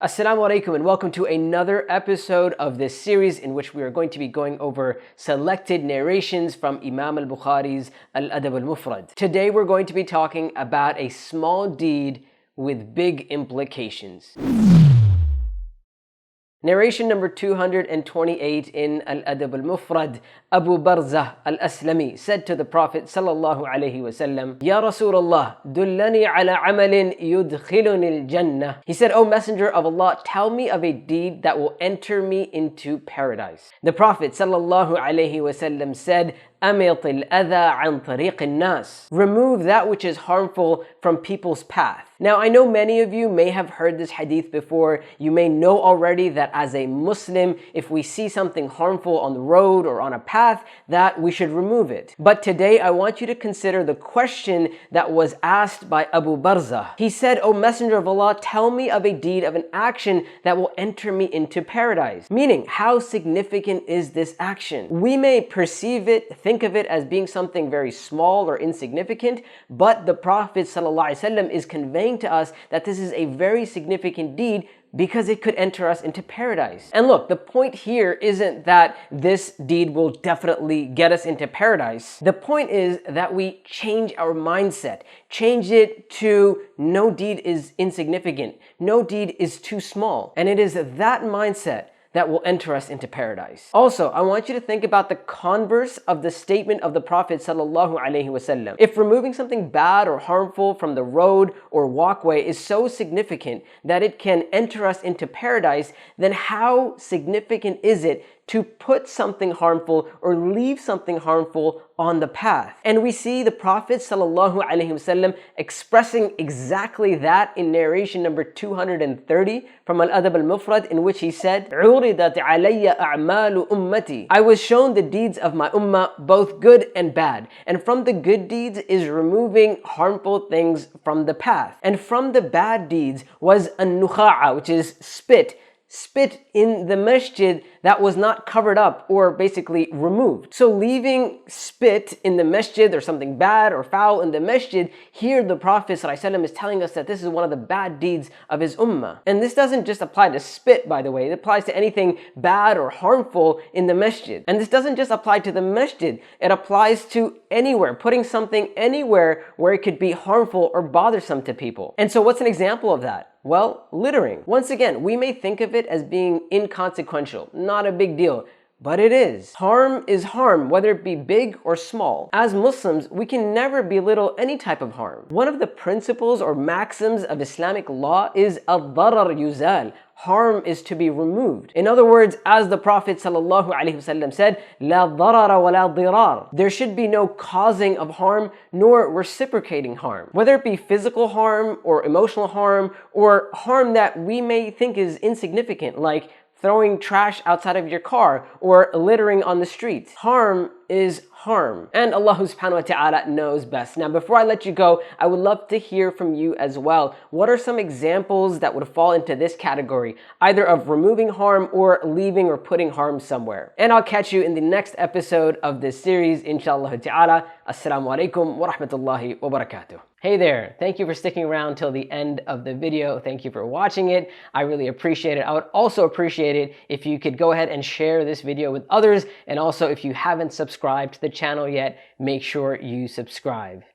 Assalamu alaikum and welcome to another episode of this series in which we are going to be going over selected narrations from Imam al-Bukhari's Al-Adab al-Mufrad. Today we're going to be talking about a small deed with big implications. Narration number 228 in Al-Adab al-Mufrad. Abu Barzah al-Aslami said to the Prophet sallallahu alaihi wasallam, Ya Rasulullah, dullani ala amalin yudkhiluni al-jannah. He said, O Messenger of Allah, tell me of a deed that will enter me into paradise. The Prophet sallallahu alaihi wasallam said, أمط الأذى عن طريق الناس. Remove that which is harmful from people's path. Now I know many of you may have heard this hadith before. You may know already that as a Muslim, if we see something harmful on the road or on a path, that we should remove it. But today I want you to consider the question that was asked by Abu Barzah. He said, O Messenger of Allah, tell me of a deed, of an action that will enter me into paradise. Meaning, how significant is this action? We may perceive it, think of it as being something very small or insignificant, but the Prophet ﷺ is conveying to us that this is a very significant deed because it could enter us into paradise. And look, the point here isn't that this deed will definitely get us into paradise. The point is that we change our mindset, change it to no deed is insignificant, no deed is too small. And it is that mindset that will enter us into paradise. Also, I want you to think about the converse of the statement of the Prophet sallallahu alaihi wasallam. If removing something bad or harmful from the road or walkway is so significant that it can enter us into paradise, then how significant is it to put something harmful or leave something harmful on the path? And we see the Prophet ﷺ expressing exactly that in narration number 230 from Al-Adab al-Mufrad, in which he said, عُرِضَتْ عَلَيَّ أَعْمَالُ أُمَّتِي. I was shown the deeds of my ummah, both good and bad. And from the good deeds is removing harmful things from the path. And from the bad deeds was an-nukha'a, which is spit in the masjid that was not covered up or basically removed. So leaving spit in the masjid or something bad or foul in the masjid, here the Prophet ﷺ is telling us that this is one of the bad deeds of his ummah. And this doesn't just apply to spit, by the way. It applies to anything bad or harmful in the masjid. And this doesn't just apply to the masjid. It applies to anywhere, putting something anywhere where it could be harmful or bothersome to people. And so what's an example of that? Well, littering. Once again, we may think of it as being inconsequential, not a big deal, but it is. Harm is harm, whether it be big or small. As Muslims, we can never belittle any type of harm. One of the principles or maxims of Islamic law is ad-darar yuzal. Harm is to be removed. In other words, as the Prophet ﷺ said, لا ضرر ولا ضرار. There should be no causing of harm nor reciprocating harm. Whether it be physical harm or emotional harm or harm that we may think is insignificant, like throwing trash outside of your car or littering on the streets. Harm is harm. And Allah subhanahu wa ta'ala knows best. Now, before I let you go, I would love to hear from you as well. What are some examples that would fall into this category, either of removing harm or leaving or putting harm somewhere? And I'll catch you in the next episode of this series, inshallah ta'ala. Assalamu alaikum wa rahmatullahi wa barakatuh. Hey there, thank you for sticking around till the end of the video. Thank you for watching it. I really appreciate it. I would also appreciate it if you could go ahead and share this video with others. And also, if you haven't subscribed to the channel yet, make sure you subscribe.